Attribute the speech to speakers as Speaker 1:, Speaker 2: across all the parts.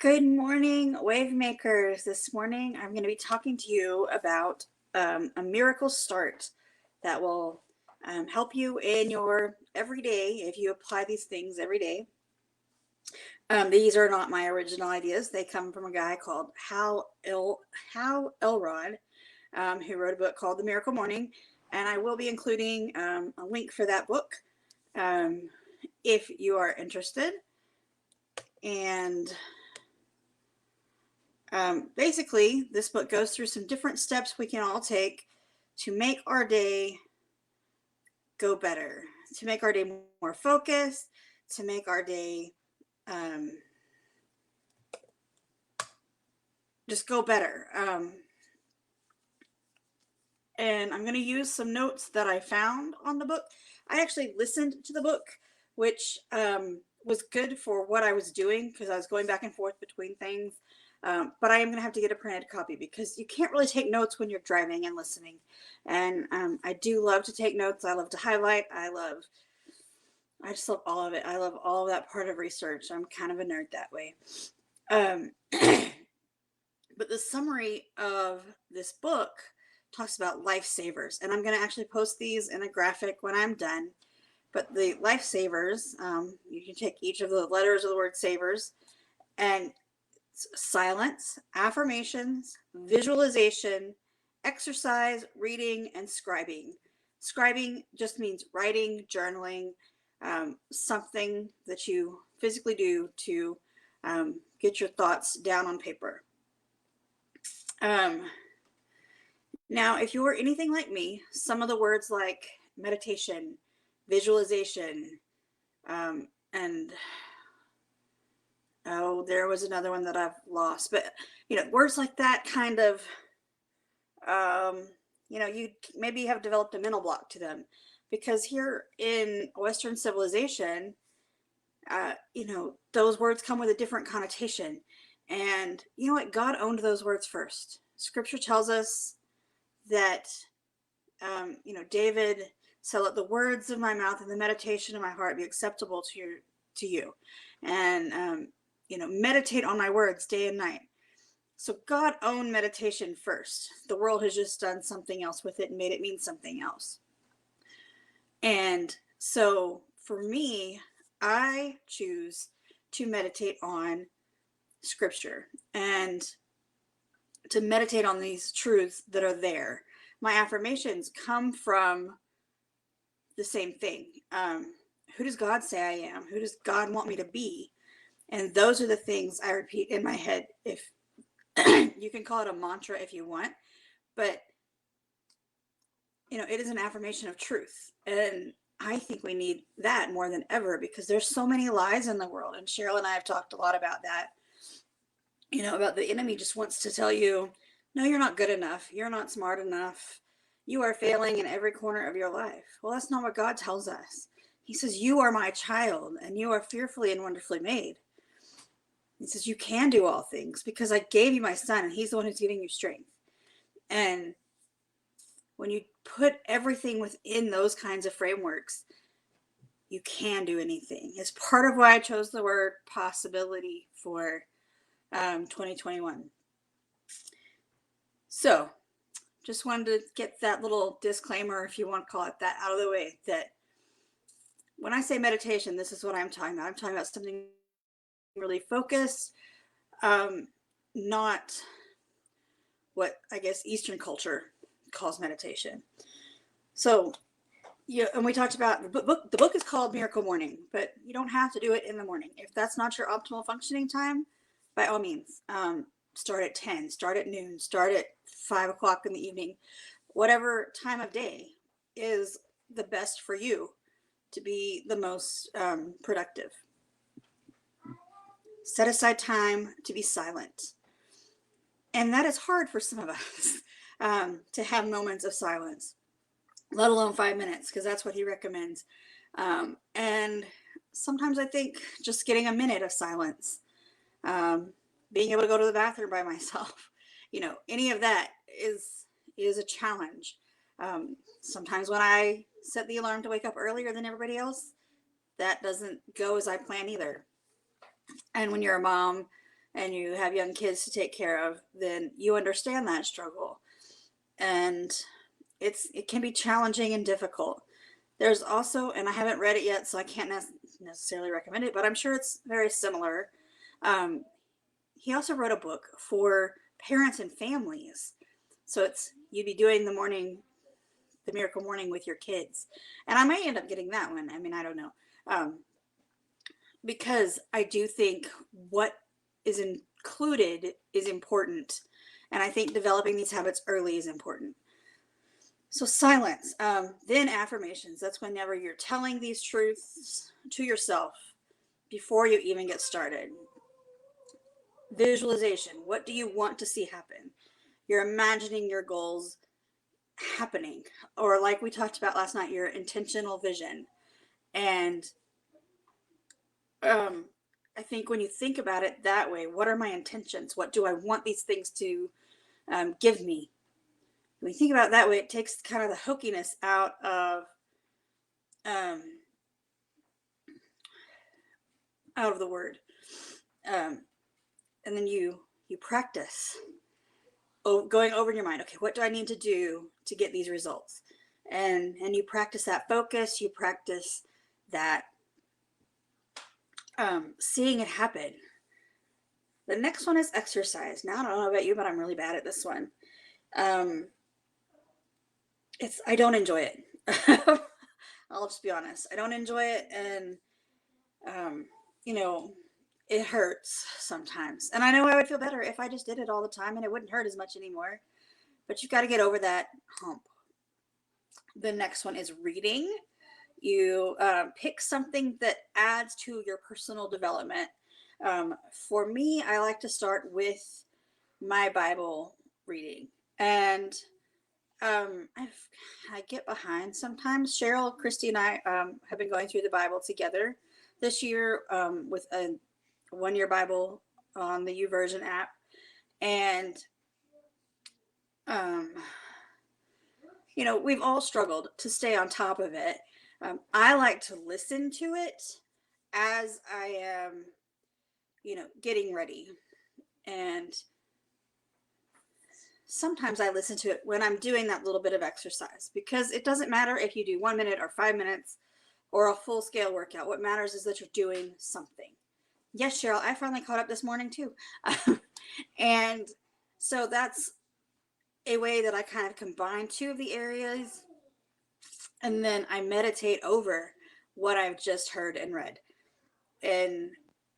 Speaker 1: Good morning, wave makers. This morning I'm going to be talking to you about a miracle start that will help you in your everyday if you apply these things every day. These are not my original ideas. They come from a guy called Hal Elrod, who wrote a book called The Miracle Morning, and I will be including a link for that book if you are interested. And basically, this book goes through some different steps we can all take to make our day go better, to make our day more focused, to make our day just go better. And I'm going to use some notes that I found on the book. I actually listened to the book, which was good for what I was doing because I was going back and forth between things. But I am going to have to get a printed copy because you can't really take notes when you're driving and listening. And I do love to take notes. I love to highlight. I just love all of it. I love all of that part of research. I'm kind of a nerd that way. But the summary of this book talks about lifesavers. And I'm going to actually post these in a graphic when I'm done. But the lifesavers, you can take each of the letters of the word savers and silence, affirmations, visualization, exercise, reading, and scribing. Scribing just means writing, journaling, something that you physically do to get your thoughts down on paper. Now, if you're anything like me, some of the words like meditation, visualization, and there was another one that I've lost, but words like that kind of, you maybe have developed a mental block to them because here in Western civilization, those words come with a different connotation. And you know what? God owned those words first. Scripture tells us that, David said, "Let the words of my mouth and the meditation of my heart be acceptable to you." And, meditate on my words day and night. So God owned meditation first. The world has just done something else with it and made it mean something else. And so for me, I choose to meditate on Scripture and to meditate on these truths that are there. My affirmations come from the same thing. Who does God say I am? Who does God want me to be? And those are the things I repeat in my head. If you can call it a mantra if you want, but it is an affirmation of truth. And I think we need that more than ever because there's so many lies in the world. And Cheryl and I have talked a lot about that, about the enemy just wants to tell you, no, you're not good enough. You're not smart enough. You are failing in every corner of your life. Well, that's not what God tells us. He says, you are my child and you are fearfully and wonderfully made. He says, you can do all things because I gave you my son and he's the one who's giving you strength. And when you put everything within those kinds of frameworks, you can do anything. It's part of why I chose the word possibility for 2021. So just wanted to get that little disclaimer, if you want to call it that, out of the way, that when I say meditation, this is what I'm talking about. I'm talking about something really focused, not what I guess Eastern culture calls meditation. So, and we talked about the book is called Miracle Morning, but you don't have to do it in the morning. If that's not your optimal functioning time, by all means, start at 10, start at noon, start at 5 o'clock in the evening, whatever time of day is the best for you to be the most productive. Set aside time to be silent. And that is hard for some of us to have moments of silence, let alone 5 minutes, because that's what he recommends. And sometimes I think just getting a minute of silence, being able to go to the bathroom by myself, any of that is a challenge. Sometimes when I set the alarm to wake up earlier than everybody else, that doesn't go as I plan either. And when you're a mom and you have young kids to take care of, then you understand that struggle. And it can be challenging and difficult. There's also, and I haven't read it yet, so I can't necessarily recommend it, but I'm sure it's very similar. He also wrote a book for parents and families. So you'd be doing the miracle morning with your kids. And I might end up getting that one. I mean, I don't know. Because I do think what is included is important. And I think developing these habits early is important. So silence, then affirmations. That's whenever you're telling these truths to yourself before you even get started. Visualization. What do you want to see happen? You're imagining your goals happening, or like we talked about last night, your intentional vision. And I think when you think about it that way, what are my intentions? What do I want these things to give me? When you think about it that way, it takes kind of the hokiness out of the word. And then you practice going over in your mind. Okay, what do I need to do to get these results? And you practice that focus. You practice that seeing it happen. The next one is exercise. Now, I don't know about you, but I'm really bad at this one. I don't enjoy it. I'll just be honest. I don't enjoy it. And, it hurts sometimes. And I know I would feel better if I just did it all the time and it wouldn't hurt as much anymore. But you've got to get over that hump. The next one is reading. You pick something that adds to your personal development. For me, I like to start with my Bible reading. And I get behind sometimes. Cheryl, Christy, and I have been going through the Bible together this year with a one-year Bible on the YouVersion app. And, we've all struggled to stay on top of it. I like to listen to it as I am, getting ready. And sometimes I listen to it when I'm doing that little bit of exercise, because it doesn't matter if you do 1 minute or 5 minutes or a full scale workout. What matters is that you're doing something. Yes, Cheryl, I finally caught up this morning too. And so that's a way that I kind of combine two of the areas. And then I meditate over what I've just heard and read. And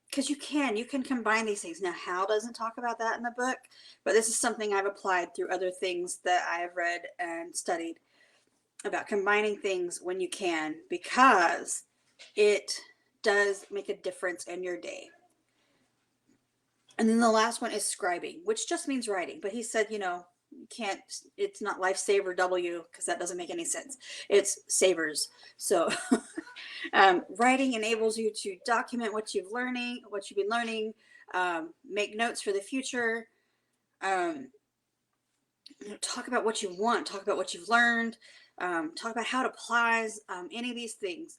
Speaker 1: because you can combine these things. Now, Hal doesn't talk about that in the book, but this is something I've applied through other things that I have read and studied about combining things when you can, because it does make a difference in your day. And then the last one is scribing, which just means writing. But he said, it's not Lifesaver W, because that doesn't make any sense. It's savers. So writing enables you to document what you've been learning, make notes for the future, talk about what you want, talk about what you've learned, talk about how it applies, any of these things.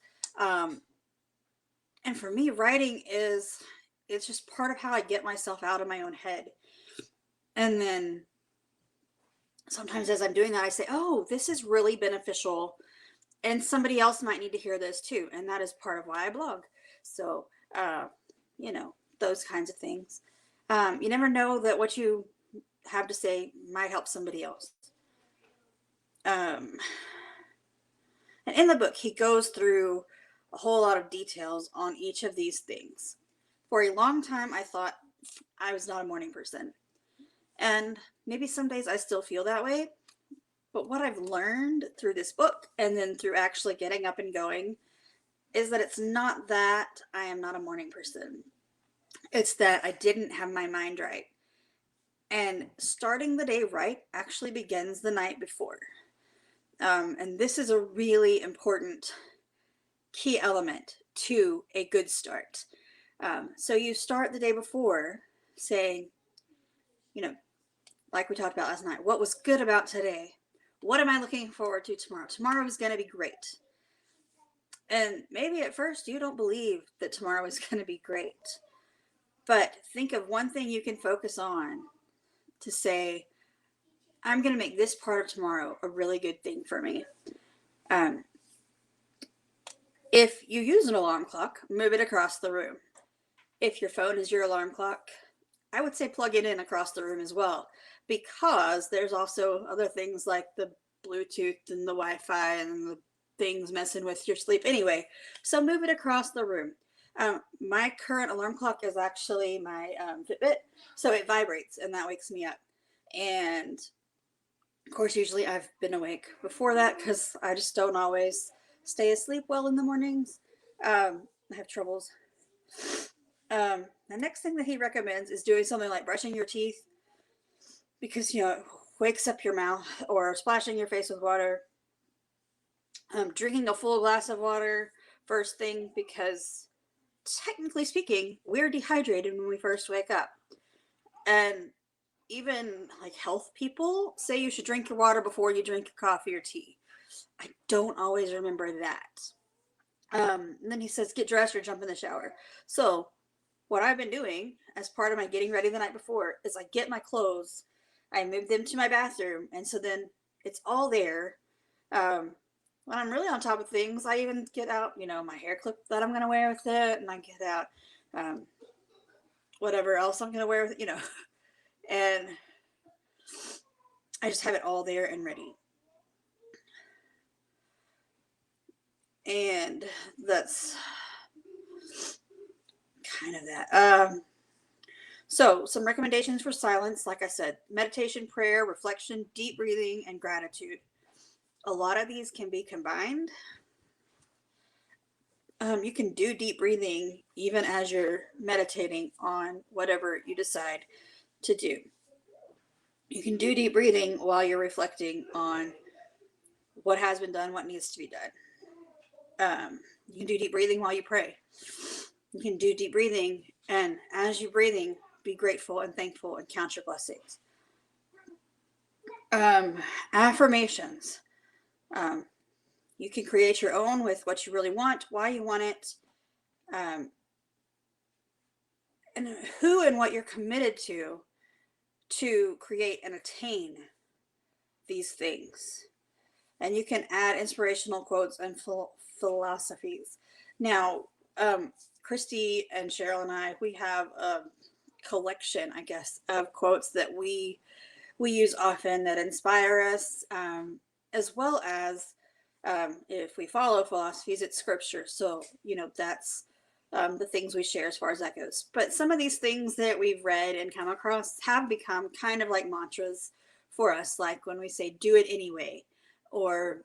Speaker 1: And for me, writing it's just part of how I get myself out of my own head. And then sometimes as I'm doing that, I say, oh, this is really beneficial, and somebody else might need to hear this too. And that is part of why I blog. So, those kinds of things. You never know that what you have to say might help somebody else. And in the book, he goes through a whole lot of details on each of these things. For a long time, I thought I was not a morning person. And maybe some days I still feel that way. But what I've learned through this book, and then through actually getting up and going, is that it's not that I am not a morning person. It's that I didn't have my mind right. And starting the day right actually begins the night before. And this is a really important key element to a good start. So you start the day before saying, like we talked about last night, what was good about today? What am I looking forward to tomorrow? Tomorrow is going to be great. And maybe at first you don't believe that tomorrow is going to be great. But think of one thing you can focus on to say, I'm going to make this part of tomorrow a really good thing for me. If you use an alarm clock, move it across the room. If your phone is your alarm clock, I would say plug it in across the room as well, because there's also other things like the Bluetooth and the Wi-Fi and the things messing with your sleep. Anyway, so move it across the room. My current alarm clock is actually my Fitbit, so it vibrates and that wakes me up. And of course, usually I've been awake before that because I just don't always stay asleep well in the mornings. I have troubles. The next thing that he recommends is doing something like brushing your teeth, because it wakes up your mouth, or splashing your face with water. Drinking a full glass of water first thing, because technically speaking, we're dehydrated when we first wake up. And even like health people say you should drink your water before you drink your coffee or tea. I don't always remember that. And then he says, get dressed or jump in the shower. So what I've been doing as part of my getting ready the night before is I get my clothes, I move them to my bathroom, and so then it's all there. When I'm really on top of things, I even get out, my hair clip that I'm going to wear with it, and I get out whatever else I'm going to wear with it, and I just have it all there and ready. And that's kind of that. So some recommendations for silence, like I said: meditation, prayer, reflection, deep breathing, and gratitude. A lot of these can be combined. You can do deep breathing even as you're meditating on whatever you decide to do. You can do deep breathing while you're reflecting on what has been done, what needs to be done. You can do deep breathing while you pray. You can do deep breathing, and as you're breathing, be grateful and thankful and count your blessings. Affirmations. You can create your own with what you really want, why you want it, and who and what you're committed to create and attain these things. And you can add inspirational quotes and philosophies. Now, Christy and Cheryl and I, we have a collection, I guess, of quotes that we use often that inspire us, as well as if we follow philosophies, it's scripture. So, that's the things we share as far as that goes. But some of these things that we've read and come across have become kind of like mantras for us, like when we say, do it anyway, or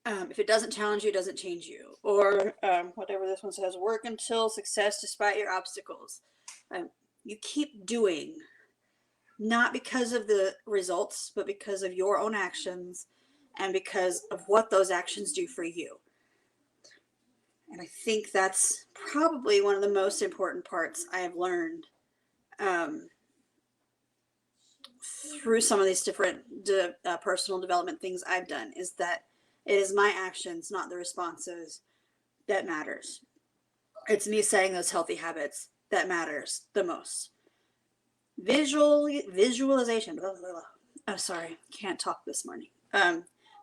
Speaker 1: if it doesn't challenge you, it doesn't change you, or whatever this one says, work until success despite your obstacles. You keep doing, not because of the results, but because of your own actions and because of what those actions do for you. And I think that's probably one of the most important parts I have learned through some of these different personal development things I've done, is that it is my actions, not the responses, that matters. It's me setting those healthy habits that matters the most. Visualization. Oh, sorry, can't talk this morning.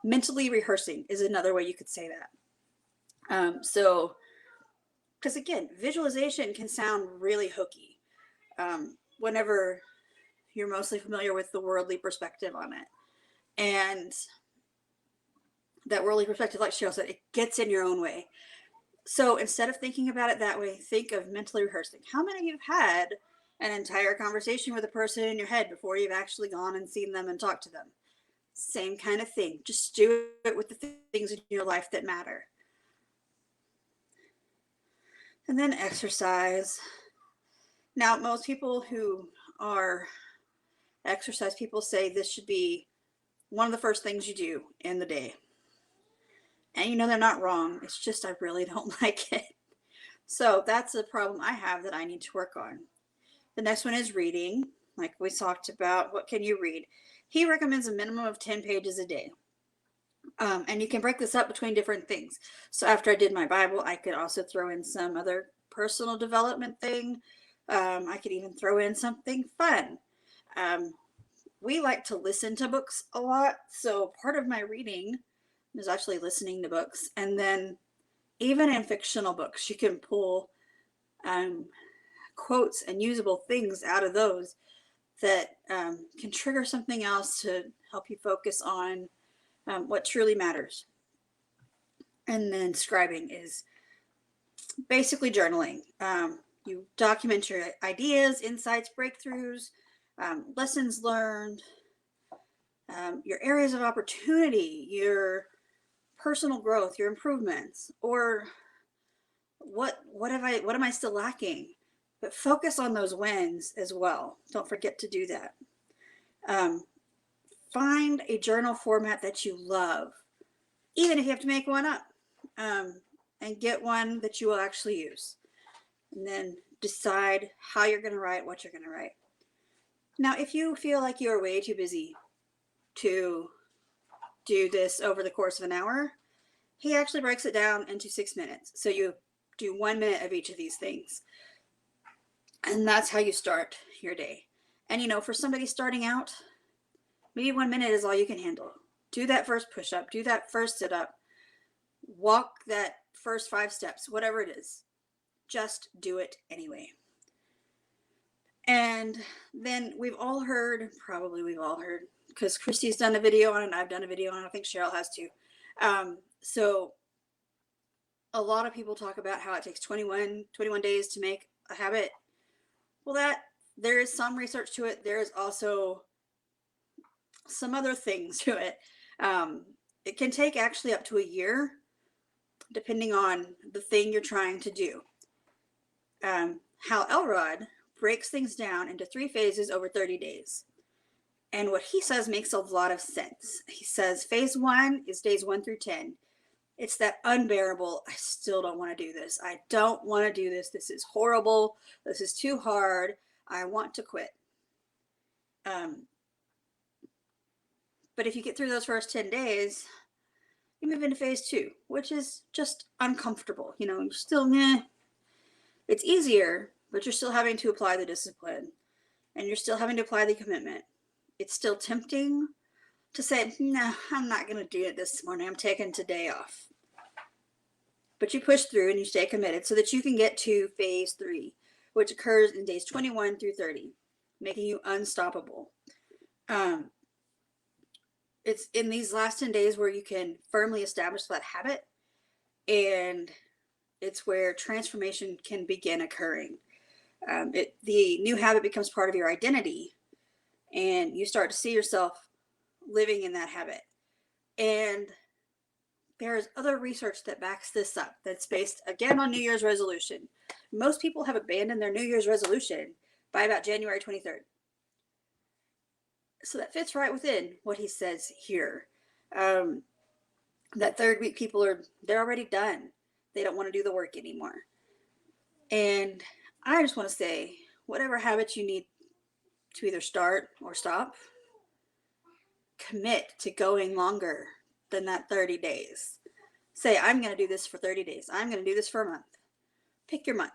Speaker 1: Mentally rehearsing is another way you could say that. So, because again, visualization can sound really hokey whenever you're mostly familiar with the worldly perspective on it. And that worldly perspective, like Cheryl said, it gets in your own way. So instead of thinking about it that way, think of mentally rehearsing. How many of you have had an entire conversation with a person in your head before you've actually gone and seen them and talked to them? Same kind of thing. Just do it with the things in your life that matter. And then exercise. Now, most people who are exercise people say this should be one of the first things you do in the day. And they're not wrong. It's just I really don't like it. So that's a problem I have that I need to work on. The next one is reading. Like we talked about, what can you read? He recommends a minimum of 10 pages a day. And you can break this up between different things. So after I did my Bible, I could also throw in some other personal development thing. I could even throw in something fun. We like to listen to books a lot, so part of my reading is actually listening to books. And then even in fictional books, you can pull quotes and usable things out of those that can trigger something else to help you focus on what truly matters. And then scribing is basically journaling. You document your ideas, insights, breakthroughs, lessons learned, your areas of opportunity, your personal growth, your improvements, or what am I still lacking? But focus on those wins as well. Don't forget to do that. Find a journal format that you love, even if you have to make one up, and get one that you will actually use. And then decide how you're going to write, what you're going to write. Now, if you feel like you're way too busy to do this over the course of an hour, he actually breaks it down into 6 minutes. So you do 1 minute of each of these things. And that's how you start your day. And, for somebody starting out, maybe 1 minute is all you can handle. Do that first push-up, do that first sit-up, walk that first 5 steps, whatever it is. Just do it anyway. And then we've all heard, because Christy's done a video on it, and I've done a video on it, I think Cheryl has too. So a lot of people talk about how it takes 21 days to make a habit. Well, there is some research to it. There is also some other things to it. It can take actually up to a year, depending on the thing you're trying to do. How Elrod breaks things down into 3 phases over 30 days. And what he says makes a lot of sense. He says phase 1 is days 1 through 10. It's that unbearable, I still don't want to do this. I don't want to do this. This is horrible. This is too hard. I want to quit. But if you get through those first 10 days, you move into phase 2, which is just uncomfortable. You're still, it's easier, but you're still having to apply the discipline, and you're still having to apply the commitment. It's still tempting to say, no, I'm not going to do it this morning. I'm taking today off. But you push through and you stay committed so that you can get to phase 3, which occurs in days 21 through 30, making you unstoppable. It's in these last 10 days where you can firmly establish that habit, and it's where transformation can begin occurring. The new habit becomes part of your identity, and you start to see yourself living in that habit. And there's other research that backs this up that's based, again, on New Year's resolution. Most people have abandoned their New Year's resolution by about January 23rd. So that fits right within what he says here. That third week, they're already done. They don't want to do the work anymore. And I just want to say, whatever habits you need to either start or stop, commit to going longer than that 30 days. Say, I'm going to do this for 30 days. I'm going to do this for a month. Pick your month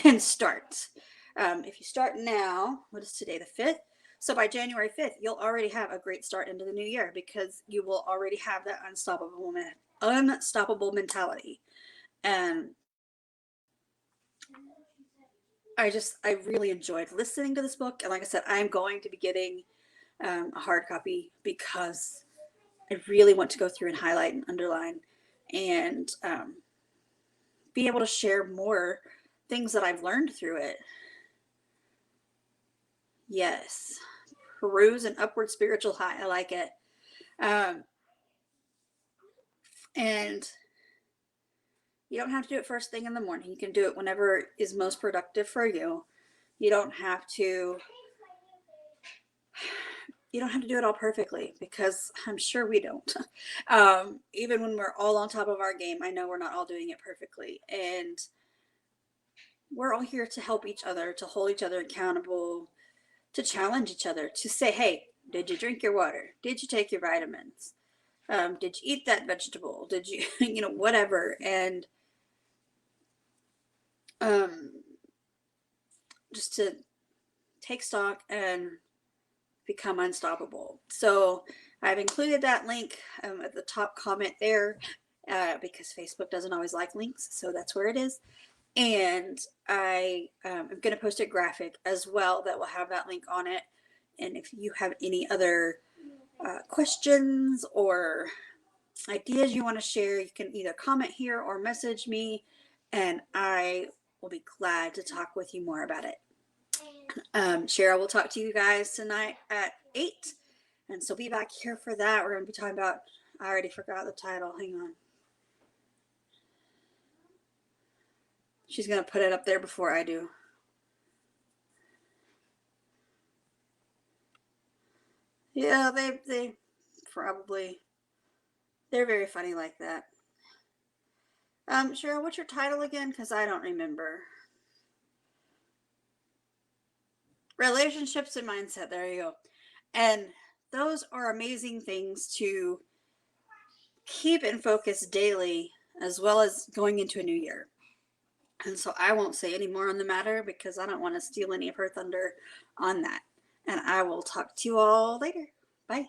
Speaker 1: and start. If you start now, what is today, the 5th? So by January 5th, you'll already have a great start into the new year, because you will already have that unstoppable mentality. And I really enjoyed listening to this book. And like I said, I'm going to be getting a hard copy, because I really want to go through and highlight and underline and be able to share more things that I've learned through it. Yes. Peruse an upward spiritual high. I like it. And you don't have to do it first thing in the morning. You can do it whenever is most productive for you. You don't have to do it all perfectly, because I'm sure we don't. Even when we're all on top of our game, I know we're not all doing it perfectly. And we're all here to help each other, to hold each other accountable, to challenge each other, to say, hey, did you drink your water? Did you take your vitamins? Did you eat that vegetable? Did you, whatever. And just to take stock and become unstoppable. So I've included that link at the top comment there because Facebook doesn't always like links, so that's where it is. And I am going to post a graphic as well that will have that link on it. And if you have any other questions or ideas you want to share, you can either comment here or message me, and I will be glad to talk with you more about it. Cheryl will talk to you guys tonight at 8, and so be back here for that. We're going to be talking about, I already forgot the title, hang on. She's going to put it up there before I do. Yeah, they probably, they're very funny like that. Cheryl, what's your title again? Because I don't remember. Relationships and mindset. There you go. And those are amazing things to keep in focus daily, as well as going into a new year. And so I won't say any more on the matter because I don't want to steal any of her thunder on that. And I will talk to you all later. Bye.